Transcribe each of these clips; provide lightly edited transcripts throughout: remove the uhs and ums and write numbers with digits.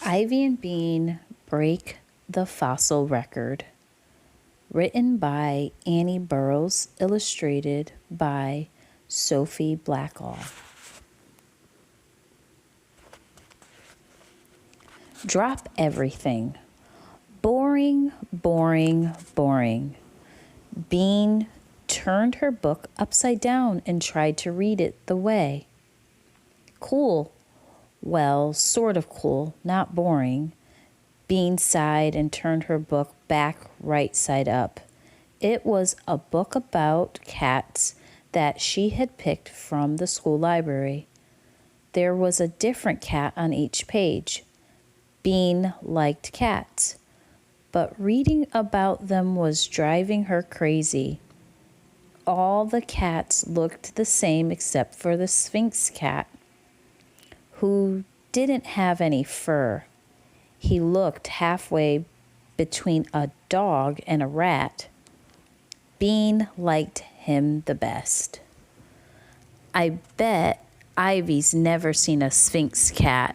Ivy and Bean break the fossil record. Written by Annie Burroughs, illustrated by Sophie Blackall. Drop everything. Boring, boring, boring. Bean turned her book upside down and tried to read it the way. Cool. Well, sort of cool, not boring. Bean sighed and turned her book back right side up. It was a book about cats that she had picked from the school library. There was a different cat on each page. Bean liked cats, but reading about them was driving her crazy. All the cats looked the same except for the Sphinx cat, who didn't have any fur. He looked halfway between a dog and a rat. Bean liked him the best. I bet Ivy's never seen a Sphinx cat,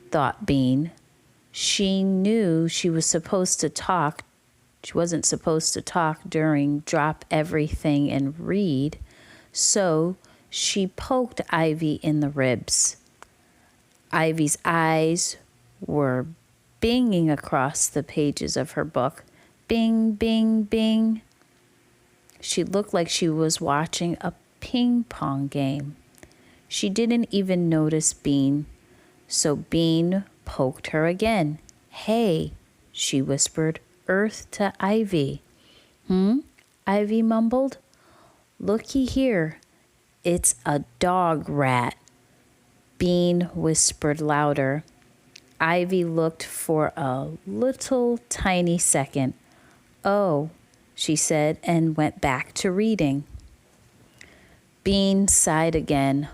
thought Bean. She knew she was supposed to talk. She wasn't supposed to talk during Drop Everything and Read, so she poked Ivy in the ribs. Ivy's eyes were binging across the pages of her book. Bing, bing, bing. She looked like she was watching a ping pong game. She didn't even notice Bean, so Bean poked her again. Hey, she whispered, Earth to Ivy. Ivy mumbled. Looky here, it's a dog rat. Bean whispered louder. Ivy looked for a little tiny second. Oh, she said, and went back to reading. Bean sighed again.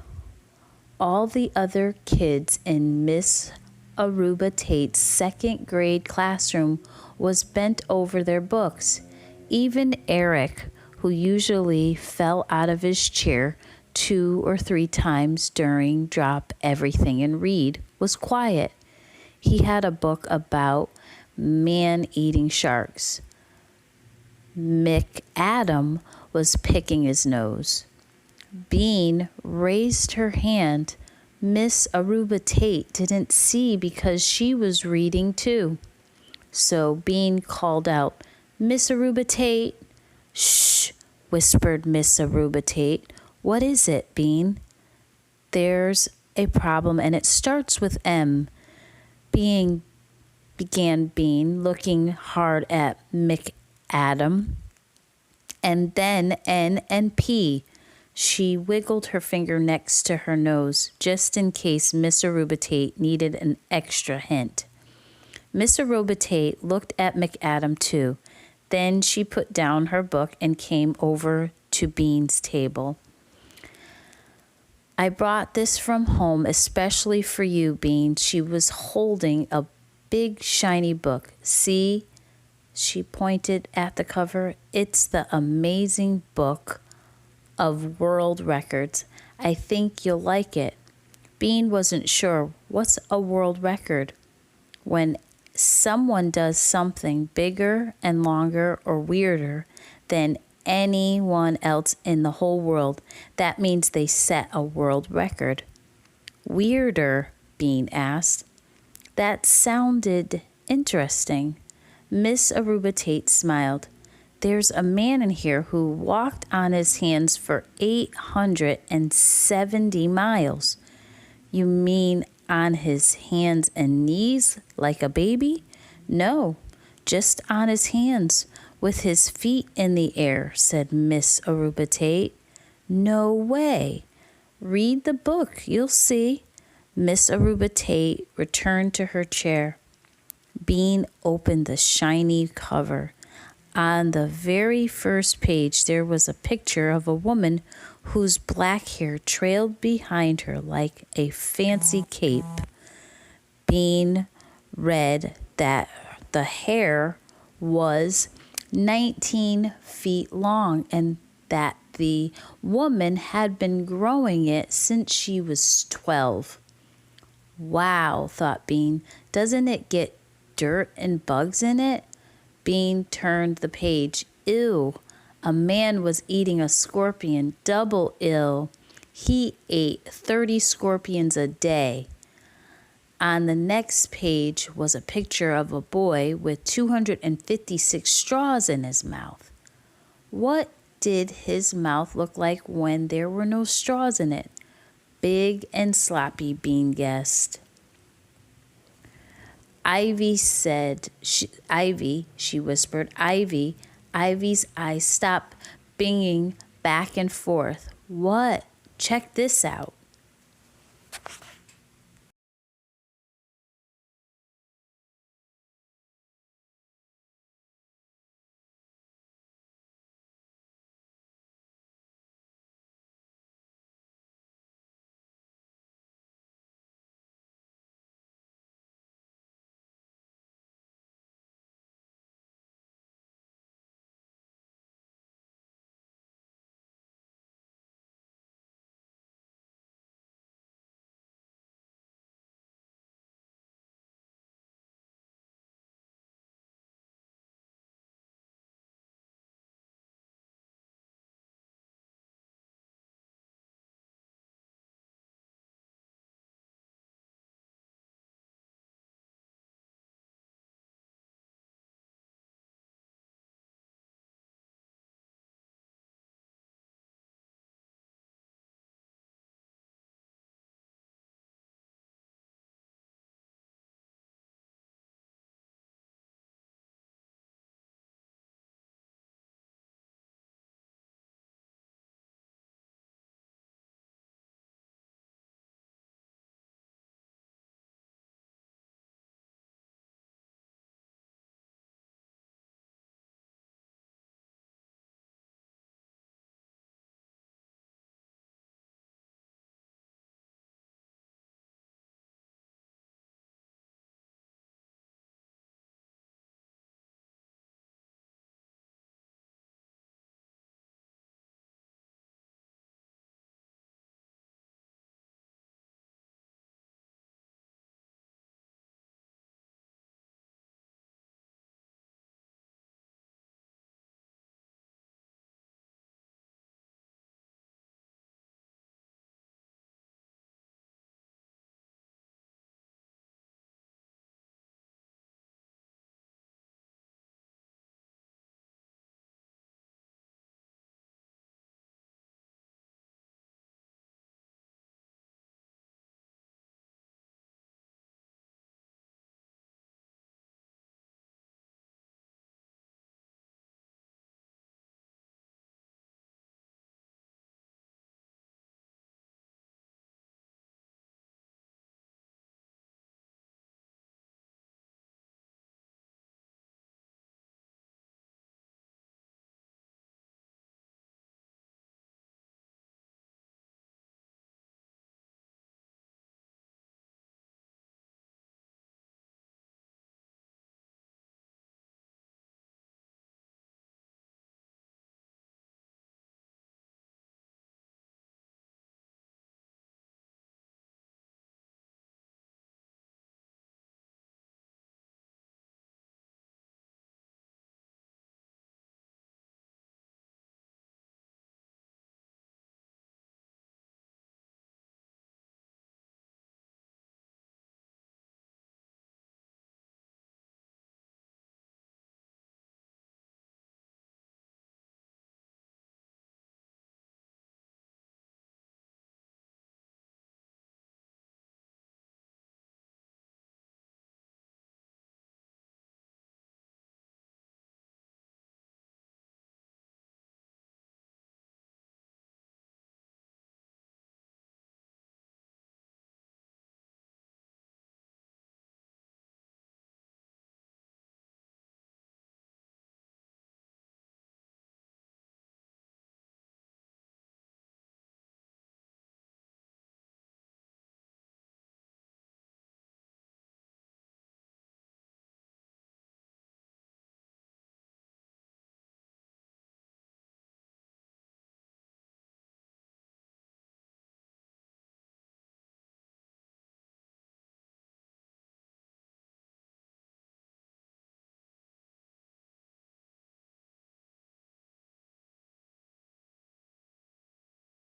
All the other kids in Miss Aruba Tate's second grade classroom was bent over their books. Even Eric, who usually fell out of his chair 2 or 3 times during Drop Everything and Read, was quiet. He had a book about man-eating sharks. McAdam was picking his nose. Bean raised her hand. Miss Aruba Tate didn't see because she was reading too. So Bean called out, Miss Aruba Tate. Shh, whispered Miss Aruba Tate. What is it, Bean? There's a problem and it starts with M. Began Bean, looking hard at McAdam. And then N and P. She wiggled her finger next to her nose, just in case Miss Aruba Tate needed an extra hint. Miss Aruba Tate looked at McAdam too. Then she put down her book and came over to Bean's table. I brought this from home especially for you, Bean. She was holding a big shiny book. See? She pointed at the cover. It's the amazing book of world records. I think you'll like it. Bean wasn't sure. What's a world record? When someone does something bigger and longer or weirder than anyone else in the whole world, that means they set a world record. Weirder? Bean asked. That sounded interesting. Miss Aruba Tate smiled. There's a man in here who walked on his hands for 870 miles. You mean on his hands and knees like a baby? No, just on his hands with his feet in the air, said Miss Aruba Tate. No way. Read the book, you'll see. Miss Aruba Tate returned to her chair. Bean opened the shiny cover. On the very first page, there was a picture of a woman whose black hair trailed behind her like a fancy cape. Bean read that the hair was 19 feet long and that the woman had been growing it since she was 12. Wow, thought Bean. Doesn't it get dirt and bugs in it? Bean turned the page. Ew. A man was eating a scorpion. Double ill. He ate 30 scorpions a day. On the next page was a picture of a boy with 256 straws in his mouth. What did his mouth look like when there were no straws in it? Big and sloppy, Bean guessed. Ivy, she whispered. Ivy. Ivy's eyes stopped binging back and forth. What? Check this out.